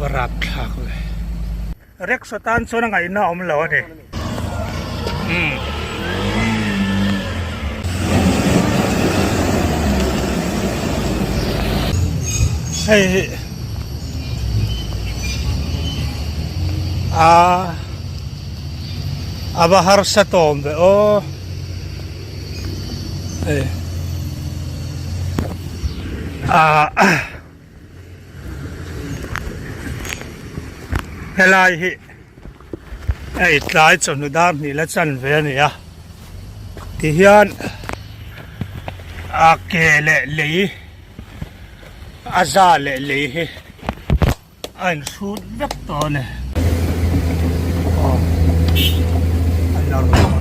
barak thak le rek so tan so na ngai na om lo ni hey abahar sa tombe oh hey helai hi ai tlai chonu dam ni la chan ve ni a ti hian a ke le le a za le le hi an sut vek to ne oh an